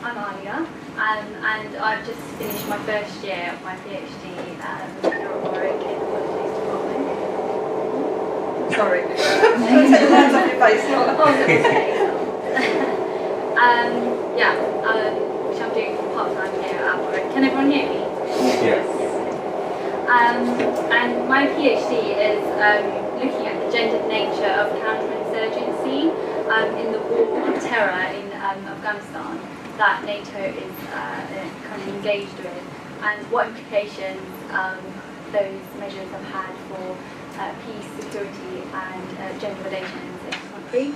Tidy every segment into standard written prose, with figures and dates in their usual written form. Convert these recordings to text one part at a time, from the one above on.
I'm Aaliyah, and I've just finished my first year of my PhD here at Warwick in the Politics Department. Sorry. Take the hands off your face. Which I'm doing part-time here at Warwick. Can everyone hear me? Yes. And my PhD is looking at the gendered nature of counterinsurgency in the war on terror in Afghanistan that NATO is kind of engaged with, and what implications those measures have had for peace, security and gender relations in the country.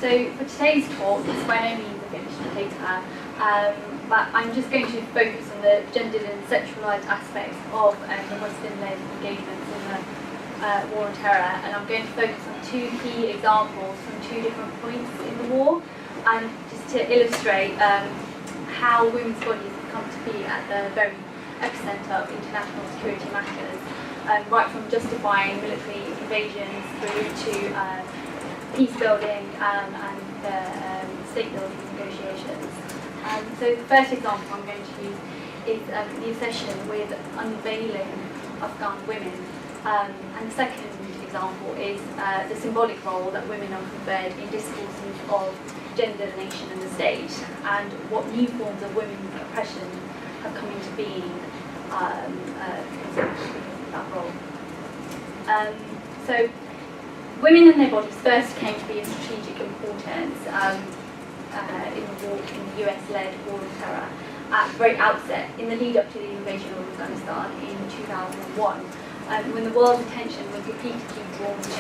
So for today's talk, it's by no means a finished paper, but I'm just going to focus on the gendered and sexualised aspects of the Western-led engagements in the war on terror, and I'm going to focus on two key examples from two different points in the war, and just to illustrate how women's bodies have come to be at the very epicentre of international security matters, right from justifying military invasions through to peace building and state building negotiations. So the first example I'm going to use is the obsession with unveiling Afghan women, and the second example is the symbolic role that women are conferred in discourses of gender, the nation and the state, and what new forms of women's oppression have come into being because of that role. So women and their bodies first came to be of strategic importance in the US-led war on terror at the very outset, in the lead up to the invasion of Afghanistan in 2001, when the world's attention was repeatedly drawn to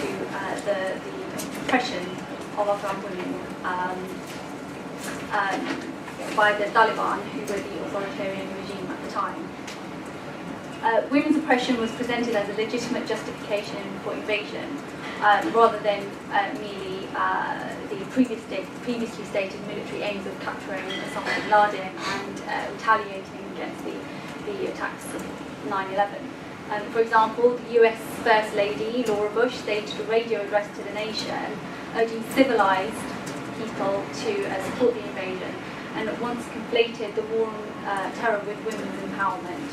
the oppression of Afghan women by the Taliban, who were the authoritarian regime at the time. Women's oppression was presented as a legitimate justification for invasion, rather than merely the previously stated military aims of capturing Osama bin Laden and retaliating against the attacks of 9/11. For example, the US First Lady, Laura Bush, staged a radio address to the nation urging civilized people to support the invasion, and at once conflated the war on terror with women's empowerment.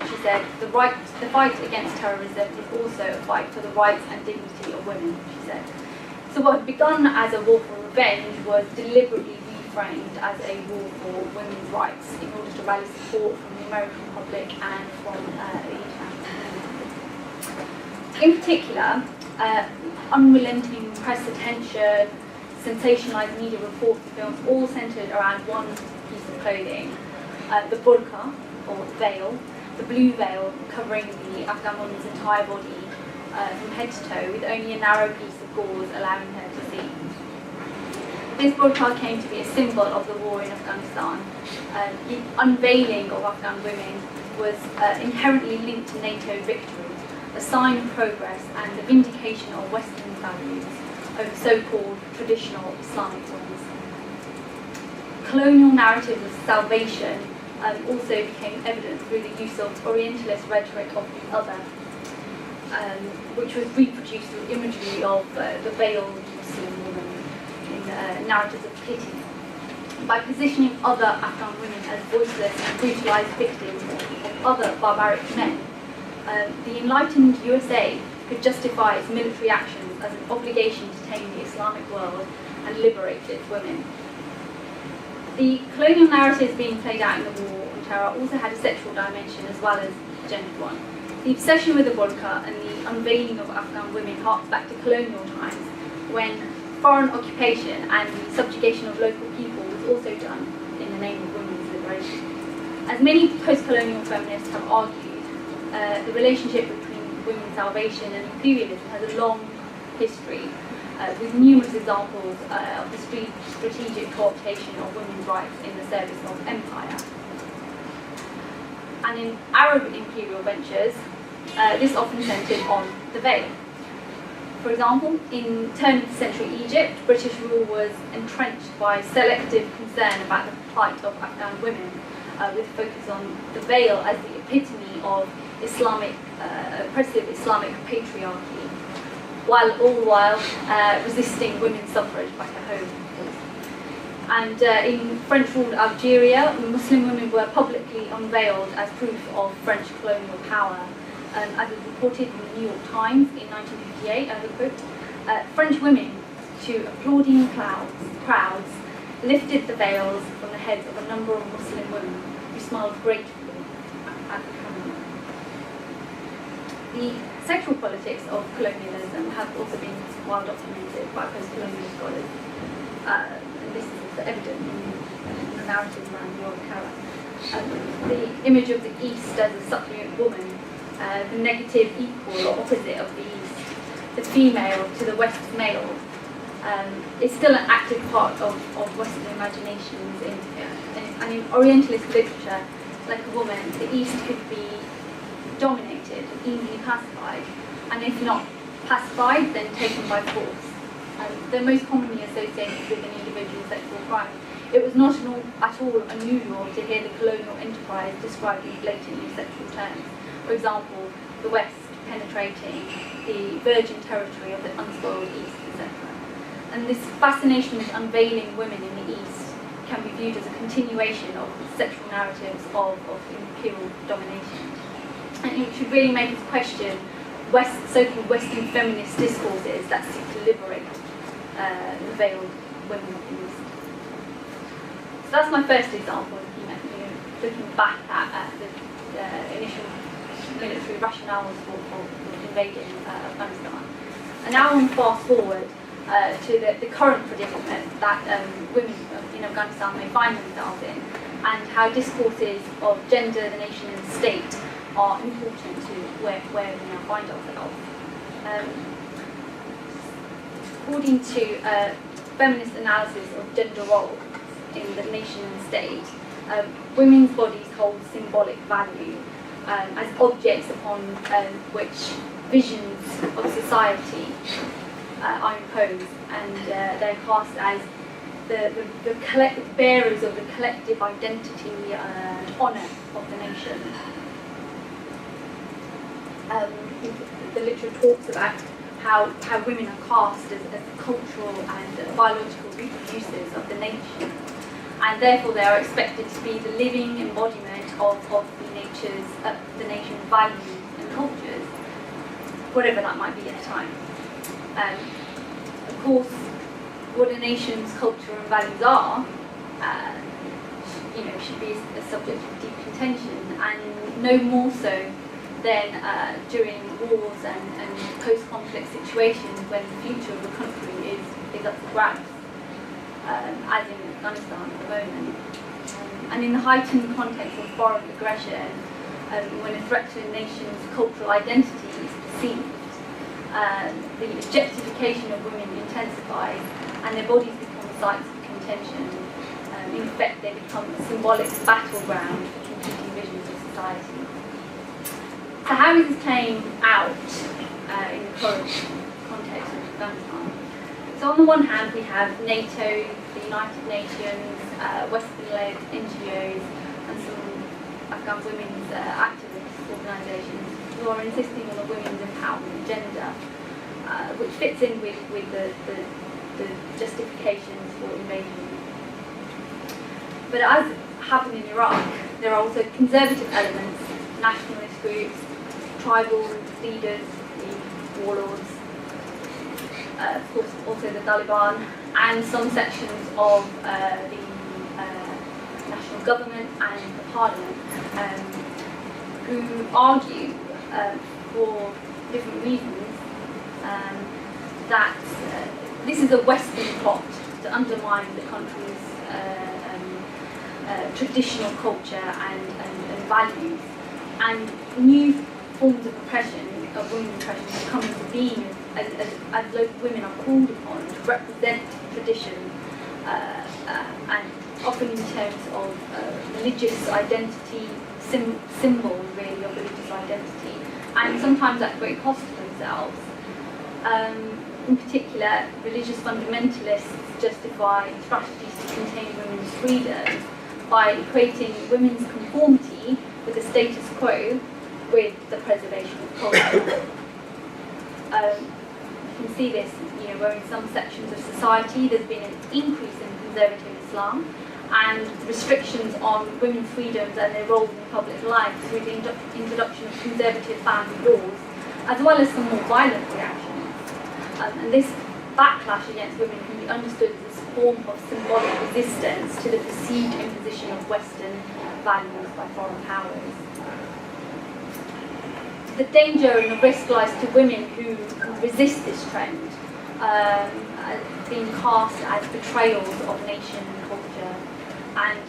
She said, the fight against terrorism is also a fight for the rights and dignity of women, she said. So what had begun as a war for revenge was deliberately reframed as a war for women's rights in order to rally support from the American public and from the international community. In particular, unrelenting press attention, sensationalized media reports and films all centered around one piece of clothing, the burqa, or veil, the blue veil covering the Afghan woman's entire body from head to toe, with only a narrow piece of gauze allowing her to see. This burqa came to be a symbol of the war in Afghanistan. The unveiling of Afghan women was inherently linked to NATO victory, a sign of progress and the vindication of Western values over so-called traditional Islamic ones. Colonial narratives of salvation also became evident through the use of Orientalist rhetoric of the other, which was reproduced through imagery of the veiled Muslim woman in narratives of pity. By positioning other Afghan women as voiceless and brutalized victims of other barbaric men, the enlightened USA could justify its military actions as an obligation to tame the Islamic world and liberate its women. The colonial narratives being played out in the war on terror also had a sexual dimension as well as a gendered one. The obsession with the burqa and the unveiling of Afghan women harks back to colonial times, when foreign occupation and the subjugation of local people was also done in the name of women's liberation. As many post-colonial feminists have argued, the relationship between women's salvation and imperialism has a long history, with numerous examples of the strategic co-optation of women's rights in the service of empire. And in Arab imperial ventures, this often centred on the veil. For example, in turn of central Egypt, British rule was entrenched by selective concern about the plight of Afghan women, with focus on the veil as the epitome of oppressive Islamic patriarchy, all the while resisting women's suffrage back at home. And in French-ruled Algeria, Muslim women were publicly unveiled as proof of French colonial power. As was reported in the New York Times in 1958, as a quote, French women, to applauding crowds, lifted the veils from the heads of a number of Muslim women who smiled gratefully at the camera. The sexual politics of colonialism have also been well documented by post-colonial scholars. And this is also evident in the narratives around the Royal Cara. The image of the East as a suppliant woman, the negative equal or opposite of the East, the female to the West's male, is still an active part of Western imaginations and in Orientalist literature. Like a woman, the East could be dominated, easily pacified, and if not pacified, then taken by force. They're most commonly associated with an individual's sexual crime. It was not at all unusual to hear the colonial enterprise described in blatantly sexual terms. For example, the West penetrating the virgin territory of the unspoiled East, etc. And this fascination with unveiling women in the East can be viewed as a continuation of sexual narratives of imperial domination. And it should really make us question so-called Western feminist discourses that seek to liberate the veiled women of the East. So that's my first example, looking back at the initial military rationales for invading Afghanistan. And now I want to fast forward to the current predicament that women in Afghanistan may find themselves in, and how discourses of gender, the nation and the state are important to where we now find ourselves. According to feminist analysis of gender roles in the nation and state, women's bodies hold symbolic value as objects upon which visions of society are imposed, and they're cast as the collective bearers of the collective identity and honour of the nation. The literature talks about how women are cast as cultural and biological reproducers of the nation, and therefore they are expected to be the living embodiment of the nation's values and cultures, whatever that might be at the time. Of course, what a nation's culture and values are, should be a subject of deep contention, and no more so than during wars and post-conflict situations when the future of the country is up for grabs, as in Afghanistan at the moment. And in the heightened context of foreign aggression, when a threat to a nation's cultural identity is perceived, the objectification of women intensifies and their bodies become sites of contention. In effect, they become a symbolic battleground for competing visions of society. So how is this playing out in the current context of Afghanistan? So on the one hand, we have NATO, the United Nations, Western-led NGOs, and some Afghan women's activist organisations who are insisting on a women's empowerment agenda, which fits in with the justifications for invasion. But as happened in Iraq, there are also conservative elements, nationalist groups, tribal leaders, the warlords, of course also the Taliban, and some sections of the national government and the parliament, who argue for different reasons that this is a Western plot to undermine the country's traditional culture and values, and new forms of oppression, of women's oppression, have come into being as local women are called upon to represent tradition, and often in terms of religious identity, symbols really of religious identity, and sometimes at great cost to themselves. In particular, religious fundamentalists justify strategies to contain women's freedom by equating women's conformity with the status quo with the preservation of culture. You can see this, where in some sections of society there's been an increase in conservative Islam and restrictions on women's freedoms and their roles in public life through the introduction of conservative family laws, as well as some more violent reactions. And this backlash against women can be understood as a form of symbolic resistance to the perceived imposition of Western values by foreign powers. The danger and the risk lies to women who resist this trend, being cast as betrayals of nation and culture. And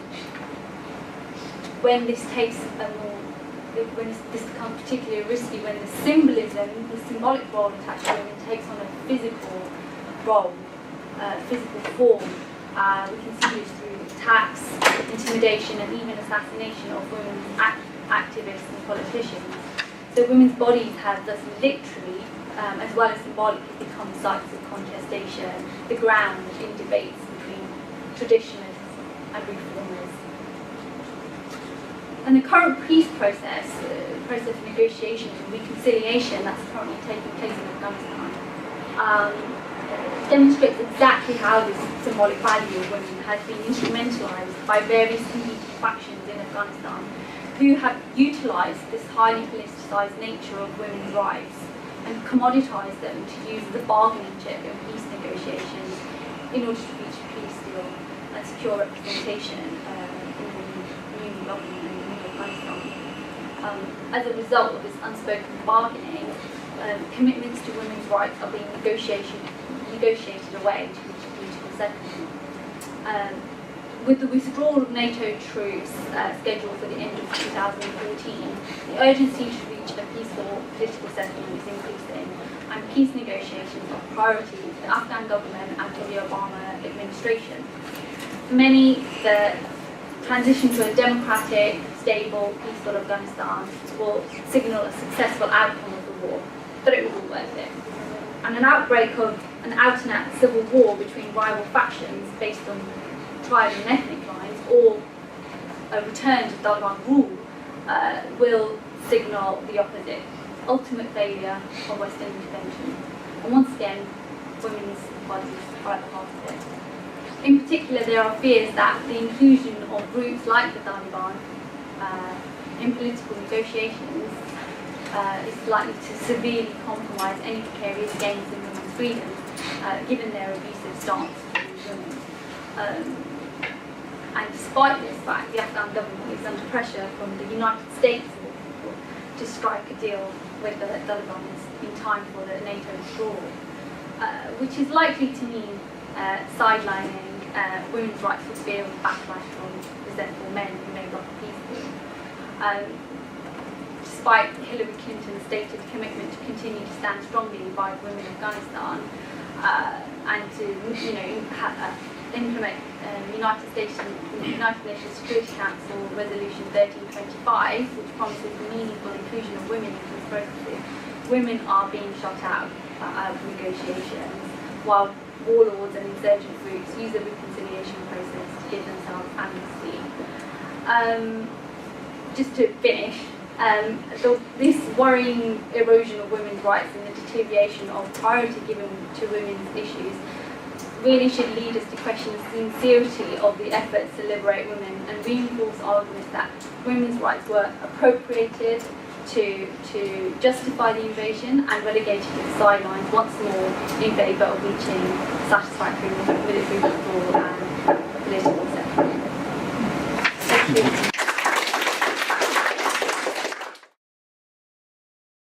when this takes when this becomes particularly risky, when the symbolism, the symbolic role attached to women takes on a physical role, physical form. We can see this through attacks, intimidation, and even assassination of women's activists and politicians. So women's bodies have thus literally, as well as symbolically, become sites of contestation, the ground in debates between traditionalists and reformers. And the current peace process of negotiations and reconciliation that's currently taking place in Afghanistan, demonstrates exactly how this symbolic value of women has been instrumentalized by various competing factions in Afghanistan, who have utilised this highly politicised nature of women's rights and commoditised them to use the bargaining chip in peace negotiations in order to reach a peace deal and secure representation in the new government in new Afghanistan. As a result of this unspoken bargaining, commitments to women's rights are being negotiated away to reach a political settlement. With the withdrawal of NATO troops scheduled for the end of 2014, the urgency to reach a peaceful political settlement is increasing, and peace negotiations are a priority for the Afghan government and for the Obama administration. For many, the transition to a democratic, stable, peaceful Afghanistan will signal a successful outcome of the war, but it was all worth it. And an outbreak of an out-and-out civil war between rival factions based on tribal and ethnic lines, or a return to Taliban rule, will signal the opposite, ultimate failure of Western intervention. And once again, women's bodies are at the heart of it. In particular, there are fears that the inclusion of groups like the Taliban in political negotiations is likely to severely compromise any precarious gains in women's freedoms, given their abusive stance towards women. And despite this fact, the Afghan government is under pressure from the United States to strike a deal with the Taliban in time for the NATO withdrawal, which is likely to mean sidelining women's rights for fear of backlash from resentful men who may block a peace deal. Despite Hillary Clinton's stated commitment to continue to stand strongly by women in Afghanistan and to implement United Nations Security Council Resolution 1325, which promises the meaningful inclusion of women into this process, women are being shut out of negotiations, while warlords and insurgent groups use the reconciliation process to give themselves amnesty. Just to finish, this worrying erosion of women's rights and the deterioration of priority given to women's issues really should lead us to question the sincerity of the efforts to liberate women and reinforce arguments that women's rights were appropriated to justify the invasion and relegated to the sidelines once more in favour of reaching satisfactory military withdrawal and political settlement. Thank you.